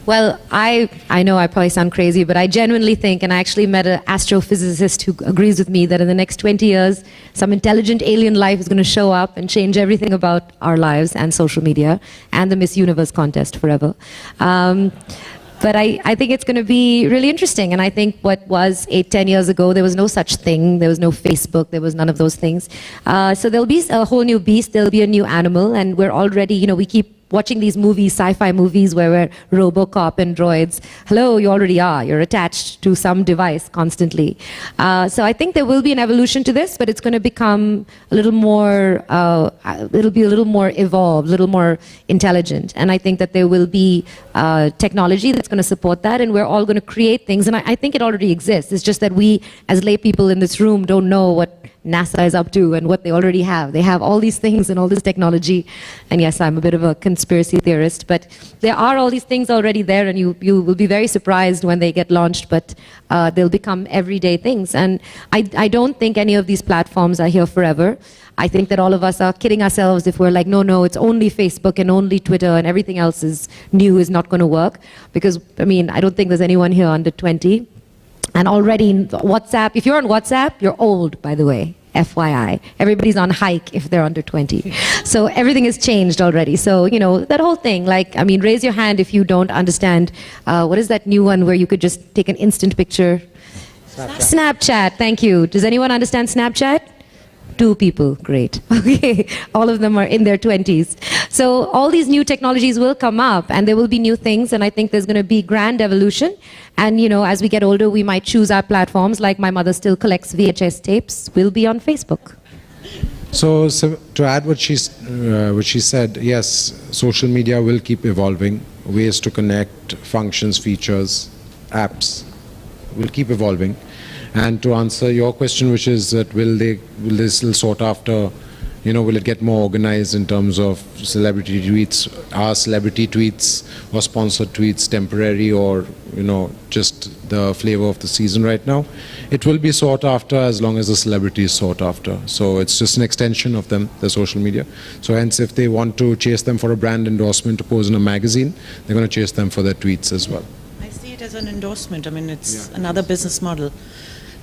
Well, I know I probably sound crazy, but I genuinely think, and I actually met an astrophysicist who agrees with me, that in the next 20 years, some intelligent alien life is going to show up and change everything about our lives and social media and the Miss Universe contest forever. But I think it's going to be really interesting. And I think what was 8-10 years ago, there was no such thing. There was no Facebook. There was none of those things. So there'll be a whole new beast. There'll be a new animal. And we're already, we keep watching these movies, sci-fi movies where we're Robocop and droids. Hello, you already are. You're attached to some device constantly. So I think there will be an evolution to this, but it's going to become a little more, it'll be a little more evolved, a little more intelligent. And I think that there will be technology that's going to support that, and we're all going to create things. And I think it already exists. It's just that we, as lay people in this room, don't know what NASA is up to and what they already have. They have all these things and all this technology. And yes, I'm a bit of a conspiracy theorist, but there are all these things already there, and you will be very surprised when they get launched, but they'll become everyday things. And I don't think any of these platforms are here forever. I think that all of us are kidding ourselves if we're like, no, it's only Facebook and only Twitter and everything else is new, is not going to work. Because, I mean, I don't think there's anyone here under 20. And already WhatsApp, if you're on WhatsApp, you're old, by the way, FYI. Everybody's on hike if they're under 20. So everything has changed already. So, you know, that whole thing, like, I mean, raise your hand if you don't understand. What is that new one where you could just take an instant picture? Snapchat, thank you. Does anyone understand Snapchat? 2 people, great. Okay, all of them are in their 20s. So all these new technologies will come up, and there will be new things, and I think there's going to be grand evolution. And, you know, as we get older, we might choose our platforms, like my mother still collects VHS tapes, we'll be on Facebook. So to add what she said, yes, social media will keep evolving. Ways to connect, functions, features, apps will keep evolving. And to answer your question, which is that will they still sort after, you know, will it get more organized in terms of celebrity tweets, are celebrity tweets or sponsored tweets temporary, or, you know, just the flavor of the season right now? It will be sought after as long as the celebrity is sought after. So it's just an extension of them, the social media. So hence, if they want to chase them for a brand endorsement to pose in a magazine, they're going to chase them for their tweets as well. I see it as an endorsement. I mean, it's another business model.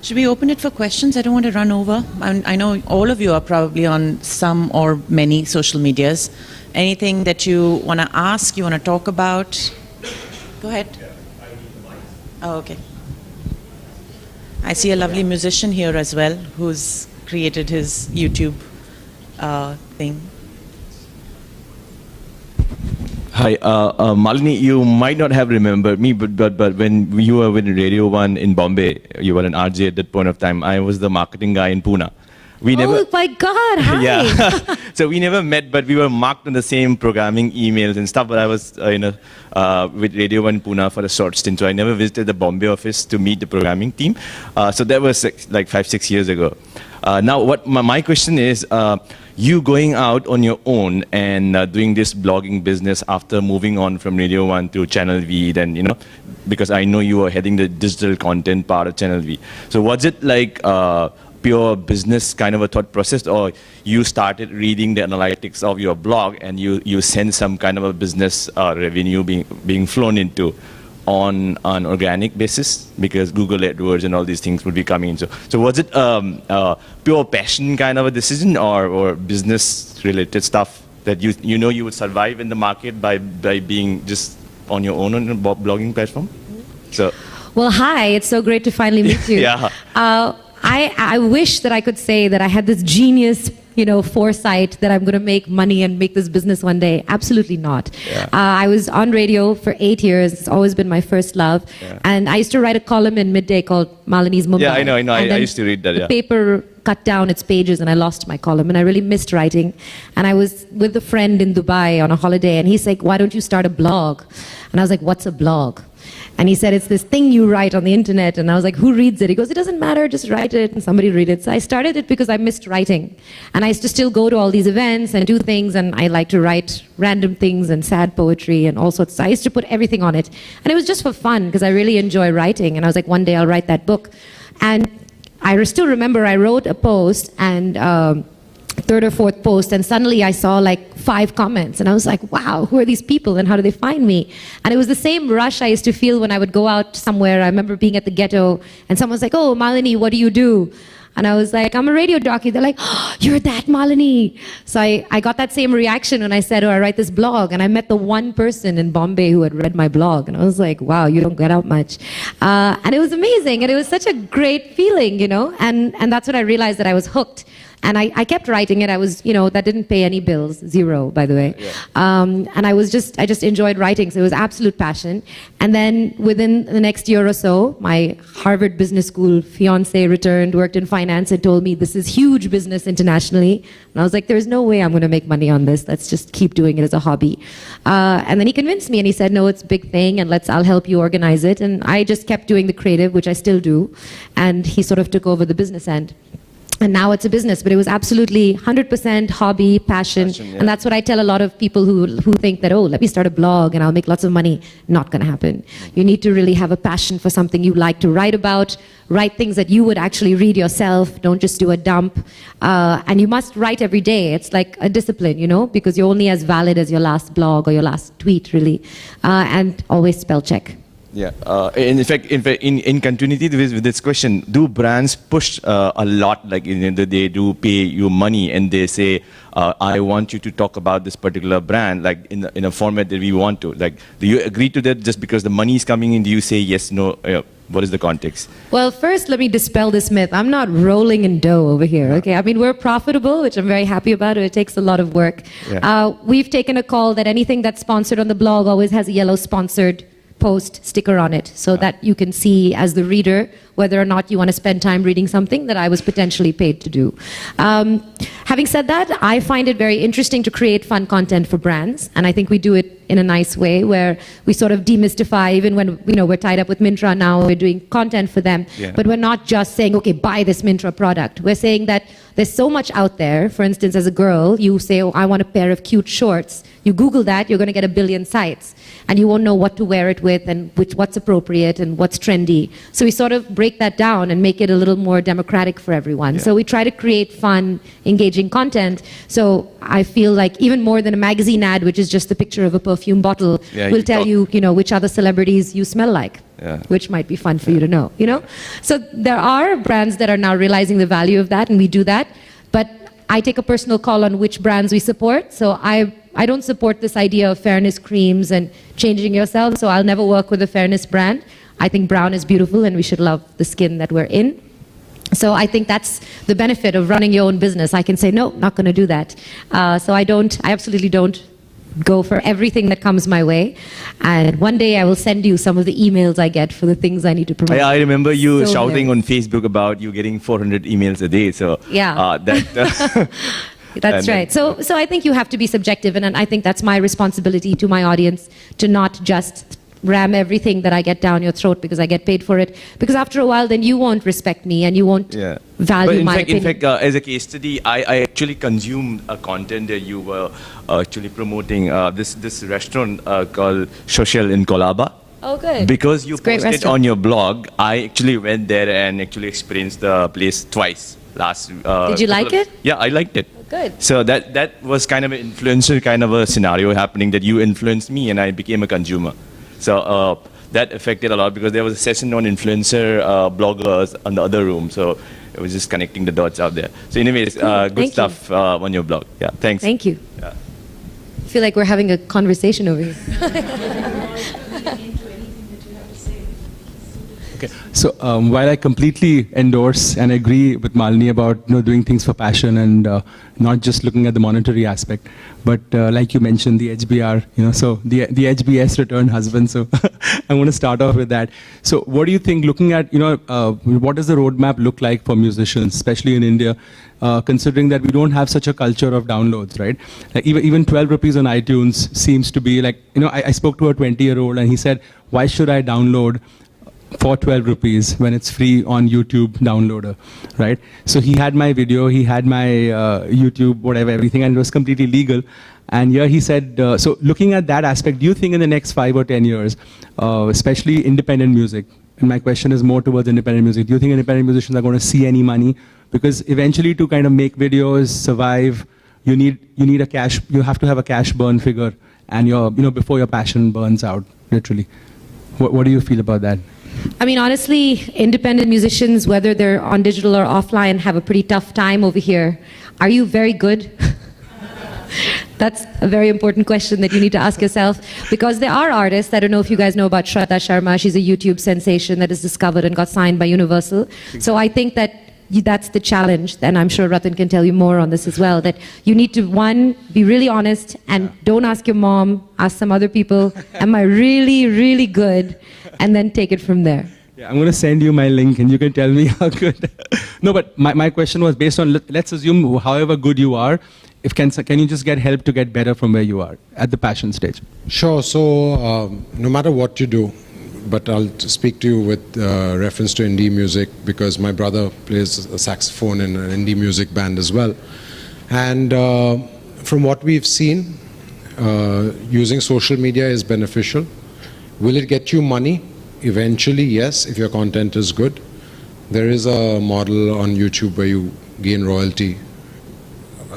Should we open it for questions? I don't want to run over. I know all of you are probably on some or many social medias. Anything that you want to ask, you want to talk about? Go ahead. Oh, okay. I see a lovely musician here as well who's created his YouTube thing. Hi, Malini, you might not have remembered me, but when you were with Radio 1 in Bombay, you were an RJ at that point of time. I was the marketing guy in Pune. Oh my God, hi. Yeah. So we never met, but we were marked on the same programming emails and stuff. But I was, with Radio 1 Pune for a short stint. So I never visited the Bombay office to meet the programming team. So that was like 5-6 years ago. Now, what my question is, you going out on your own and doing this blogging business after moving on from Radio 1 to Channel V, then, you know, because I know you were heading the digital content part of Channel V. So was it like pure business kind of a thought process, or you started reading the analytics of your blog and you sense some kind of a business revenue being flown into on an organic basis, because Google AdWords and all these things would be coming in. So was it pure passion kind of a decision, or business related stuff that you know you would survive in the market by being just on your own on a blogging platform? So, well, hi, it's so great to finally meet you. Yeah. I wish that I could say that I had this genius, you know, foresight that I'm going to make money and make this business one day. Absolutely not. Yeah. I was on radio for 8 years. It's always been my first love. Yeah. And I used to write a column in Midday called Malini's Mumbai. Yeah, I know. I used to read that, The paper cut down its pages and I lost my column, and I really missed writing. And I was with a friend in Dubai on a holiday, and he's like, why don't you start a blog? And I was like, what's a blog? And he said, it's this thing you write on the internet. And I was like, who reads it? He goes, it doesn't matter, just write it and somebody read it. So I started it because I missed writing. And I used to still go to all these events and do things, and I like to write random things and sad poetry and all sorts. So I used to put everything on it. And it was just for fun because I really enjoy writing. And I was like, one day I'll write that book. And I still remember I wrote a post, and third or fourth post, and suddenly I saw like 5 comments, and I was like, wow, who are these people and how do they find me? And it was the same rush I used to feel when I would go out somewhere. I remember being at the ghetto and someone's like, oh, Malini, what do you do? And I was like, I'm a radio jockey. They're like, oh, you're that Malini. So I got that same reaction when I said, oh, I write this blog. And I met the one person in Bombay who had read my blog. And I was like, wow, you don't get out much. And it was amazing. And it was such a great feeling, you know. And that's when I realized that I was hooked. And I kept writing it. I was, that didn't pay any bills, zero, by the way. And I just enjoyed writing, so it was absolute passion. And then within the next year or so, my Harvard Business School fiance returned, worked in finance, and told me this is huge business internationally. And I was like, there's no way I'm going to make money on this. Let's just keep doing it as a hobby. And then he convinced me, and he said, no, it's a big thing, and I'll help you organize it. And I just kept doing the creative, which I still do. And he sort of took over the business end. And now it's a business, but it was absolutely 100% hobby, passion. And that's what I tell a lot of people who think that, oh, let me start a blog and I'll make lots of money. Not going to happen. You need to really have a passion for something you like to write about, write things that you would actually read yourself. Don't just do a dump. And you must write every day. It's like a discipline, because you're only as valid as your last blog or your last tweet, really. And always spell check. Yeah. In fact, in continuity with this question, do brands push a lot? Like they do pay you money and they say, "I want you to talk about this particular brand, like in a format that we want to." Like, do you agree to that just because the money is coming in? Do you say yes, no? What is the context? Well, first, let me dispel this myth. I'm not rolling in dough over here. Okay, I mean we're profitable, which I'm very happy about. It takes a lot of work. Yeah. We've taken a call that anything that's sponsored on the blog always has a yellow sponsored post sticker on it, so that you can see as the reader whether or not you want to spend time reading something that I was potentially paid to do. Having said that, I find it very interesting to create fun content for brands, and I think we do it in a nice way where we sort of demystify, even when we're tied up with Myntra now, we're doing content for them, but we're not just saying, okay, buy this Myntra product. We're saying that there's so much out there. For instance, as a girl, you say, oh, I want a pair of cute shorts. You Google that, you're going to get 1 billion sites, and you won't know what to wear it with and what's appropriate and what's trendy. So we sort of break that down and make it a little more democratic for everyone. Yeah. So we try to create fun, engaging content. So I feel like even more than a magazine ad, which is just the picture of a perfume bottle, will tell you, which other celebrities you smell like. Yeah. Which might be fun for you to know, So there are brands that are now realizing the value of that, and we do that. But I take a personal call on which brands we support. So I don't support this idea of fairness creams and changing yourself, so I'll never work with a fairness brand. I think brown is beautiful and we should love the skin that we're in. So I think that's the benefit of running your own business. I can say, no, not going to do that. So I absolutely don't go for everything that comes my way. And one day I will send you some of the emails I get for the things I need to promote. I remember you shouting on Facebook about you getting 400 emails a day. So yeah. That's right. So I think you have to be subjective, and I think that's my responsibility to my audience to not just ram everything that I get down your throat because I get paid for it. Because after a while, then you won't respect me and you won't value my opinion. In fact, as a case study, I actually consumed a content that you were actually promoting this restaurant called Social in Colaba. Oh, good. Because you posted it on your blog, I actually went there and actually experienced the place twice. Did you like it? Yeah, I liked it. Good. So that was kind of an influencer kind of a scenario happening, that you influenced me and I became a consumer. So that affected a lot because there was a session on influencer bloggers on the other room. So it was just connecting the dots out there. So anyways, cool. Good stuff on your blog. Yeah, thanks. Thank you. Yeah. I feel like we're having a conversation over here. Okay. So while I completely endorse and agree with Malini about doing things for passion and not just looking at the monetary aspect, but like you mentioned, the HBR, so the HBS returned husband. So I want to start off with that. So what do you think, looking at, what does the roadmap look like for musicians, especially in India, considering that we don't have such a culture of downloads, right? Like even 12 rupees on iTunes seems to be like, I spoke to a 20-year-old and he said, why should I download for 12 rupees when it's free on YouTube downloader, right? So he had my video, he had my YouTube, whatever, everything, and it was completely legal. And here he said, so looking at that aspect, do you think in the next 5 or 10 years, especially independent music, and my question is more towards independent music, do you think independent musicians are going to see any money? Because eventually to kind of make videos, survive, you need a cash, you have to have a cash burn figure, and before your passion burns out, literally. What do you feel about that? I mean, honestly, independent musicians, whether they're on digital or offline, have a pretty tough time over here. Are you very good? That's a very important question that you need to ask yourself, because there are artists, I don't know if you guys know about Shraddha Sharma, she's a YouTube sensation that is discovered and got signed by Universal. So I think that that's the challenge, and I'm sure Ratan can tell you more on this as well, that you need to, one, be really honest and don't ask your mom, ask some other people, am I really, really good? And then take it from there. Yeah, I'm going to send you my link and you can tell me how good. No, but my question was based on, let's assume however good you are, if can you just get help to get better from where you are at the passion stage? Sure. So no matter what you do, but I'll speak to you with reference to indie music because my brother plays a saxophone in an indie music band as well. And from what we've seen, using social media is beneficial. Will it get you money? Eventually, yes, if your content is good. There is a model on YouTube where you gain royalty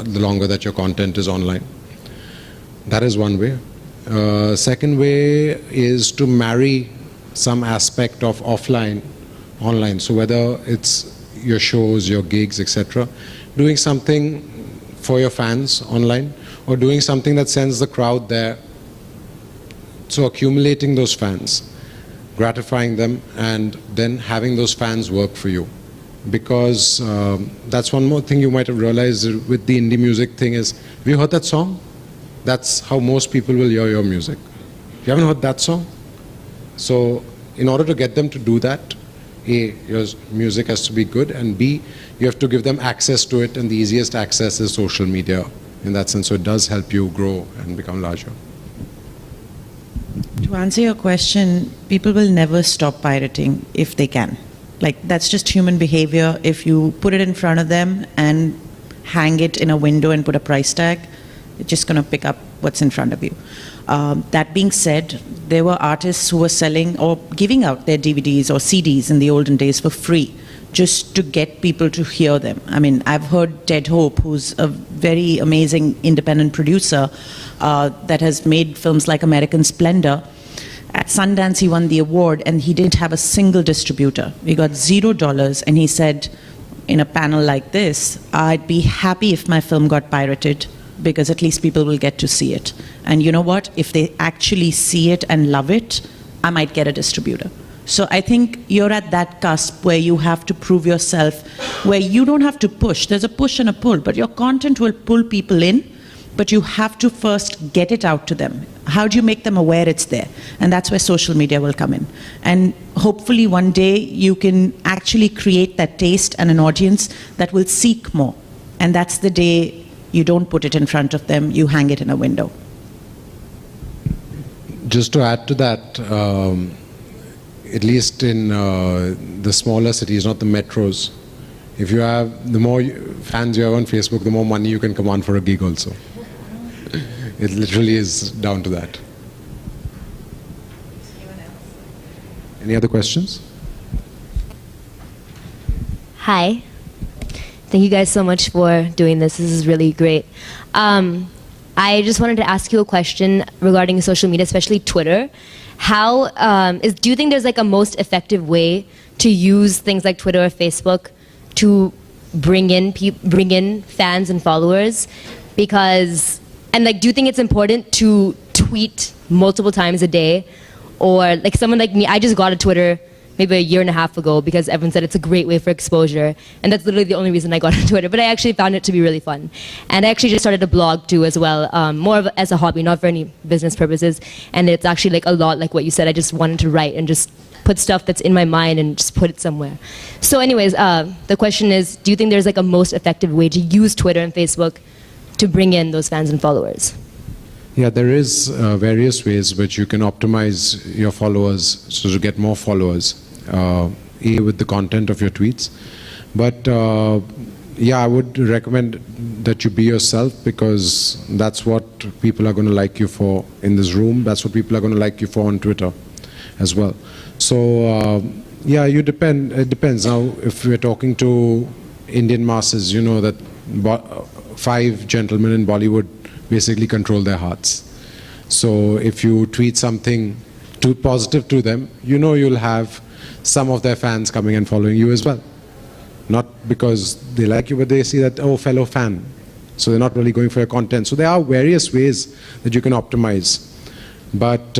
the longer that your content is online. That is one way. Second way is to marry some aspect of offline, online. So whether it's your shows, your gigs, etc., doing something for your fans online or doing something that sends the crowd there. So accumulating those fans, gratifying them, and then having those fans work for you. Because that's one more thing you might have realized with the indie music thing is, have you heard that song? That's how most people will hear your music. You haven't heard that song? So in order to get them to do that, A, your music has to be good, and B, you have to give them access to it, and the easiest access is social media in that sense. So it does help you grow and become larger. To answer your question, people will never stop pirating if they can. Like, that's just human behavior. If you put it in front of them and hang it in a window and put a price tag, it's just going to pick up what's in front of you. That being said, there were artists who were selling or giving out their DVDs or CDs in the olden days for free, just to get people to hear them. I mean, I've heard Dead Hope, who's a very amazing independent producer that has made films like American Splendor. At Sundance, he won the award, and he didn't have a single distributor. He got $0, and he said, in a panel like this, I'd be happy if my film got pirated, because at least people will get to see it. And you know what? If they actually see it and love it, I might get a distributor. So I think you're at that cusp where you have to prove yourself, where you don't have to push. There's a push and a pull, but your content will pull people in, but you have to first get it out to them. How do you make them aware it's there? And that's where social media will come in. And hopefully one day you can actually create that taste and an audience that will seek more. And that's the day you don't put it in front of them, you hang it in a window. Just to add to that, at least in the smaller cities, not the metros, if you have, the more fans you have on Facebook, the more money you can command for a gig also. It literally is down to that. Any other questions? Hi. Thank you guys so much for doing this. This is really great. I just wanted to ask you a question regarding social media, especially Twitter. Do you think there's like a most effective way to use things like Twitter or Facebook to bring in fans and followers? Because, and like, do you think it's important to tweet multiple times a day? Or like someone like me, I just got a Twitter maybe a year and a half ago because everyone said it's a great way for exposure. And that's literally the only reason I got on Twitter. But I actually found it to be really fun. And I actually just started a blog too as well, more of as a hobby, not for any business purposes. And it's actually like a lot like what you said. I just wanted to write and just put stuff that's in my mind and just put it somewhere. So anyways, the question is, do you think there's like a most effective way to use Twitter and Facebook to bring in those fans and followers? Yeah, there is various ways which you can optimize your followers so to get more followers. With the content of your tweets. But yeah, I would recommend that you be yourself, because that's what people are going to like you for in this room. That's what people are going to like you for on Twitter as well. So yeah, it depends. Now, if we're talking to Indian masses, you know that 5 gentlemen in Bollywood basically control their hearts. So if you tweet something too positive to them, you know you'll have some of their fans coming and following you as well. Not because they like you, but they see that, oh, fellow fan. So they're not really going for your content. So there are various ways that you can optimize. But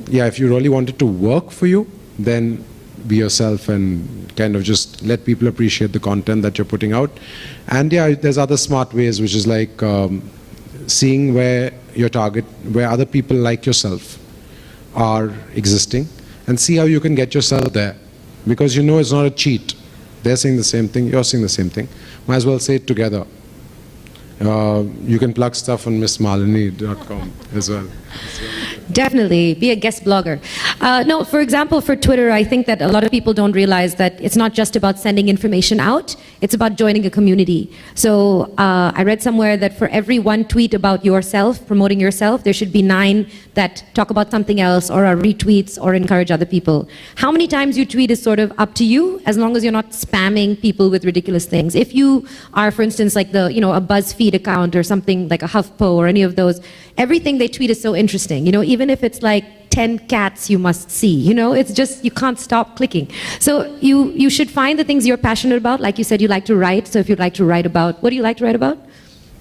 yeah, if you really want it to work for you, then be yourself and kind of just let people appreciate the content that you're putting out. And yeah, there's other smart ways, which is like seeing where your target, where other people like yourself are existing, and see how you can get yourself there. Because you know it's not a cheat. They're saying the same thing, you're saying the same thing. Might as well say it together. You can plug stuff on missmalini.com as well. Definitely, be a guest blogger. No, for example, for Twitter, I think that a lot of people don't realize that it's not just about sending information out, it's about joining a community. So I read somewhere that for every one tweet about yourself, promoting yourself, there should be 9 that talk about something else or are retweets or encourage other people. How many times you tweet is sort of up to you, as long as you're not spamming people with ridiculous things. If you are, for instance, like a BuzzFeed account or something like a HuffPo or any of those, everything they tweet is so interesting. Even if it's like 10 cats you must see, it's just, you can't stop clicking. So you should find the things you're passionate about. Like you said, you like to write. So if you'd like to write about, what do you like to write about?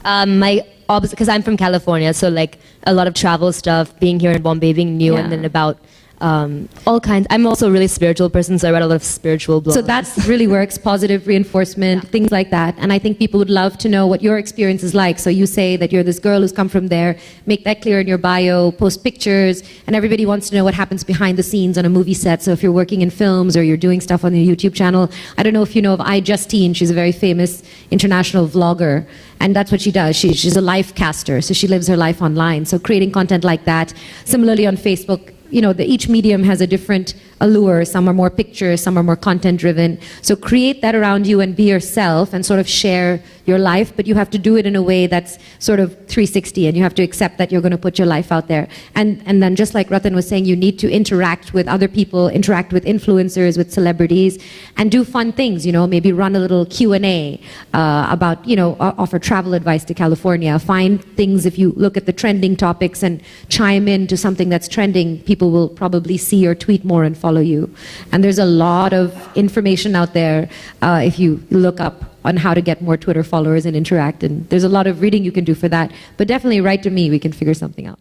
Because I'm from California, so like a lot of travel stuff, being here in Bombay, being new, Yeah. and then about all kinds. I'm also a really spiritual person, so I read a lot of spiritual blogs. So that really works, positive reinforcement, things like that. And I think people would love to know what your experience is like. So you say that you're this girl who's come from there, make that clear in your bio, post pictures, and everybody wants to know what happens behind the scenes on a movie set. So if you're working in films or you're doing stuff on your YouTube channel, I don't know if you know of iJustine, she's a very famous international vlogger. And that's what she does. She's a life caster, so she lives her life online. So creating content like that. Similarly on Facebook, each medium has a different allure. Some are more pictures, some are more content driven. So create that around you and be yourself and sort of share your life, but you have to do it in a way that's sort of 360, and you have to accept that you're going to put your life out there. And then just like Ratan was saying, you need to interact with other people, interact with influencers, with celebrities, and do fun things, maybe run a little Q&A about, offer travel advice to California. Find things, if you look at the trending topics and chime in to something that's trending, people will probably see or tweet more and follow you. And there's a lot of information out there if you look up on how to get more Twitter followers and interact. And there's a lot of reading you can do for that. But definitely write to me, we can figure something out.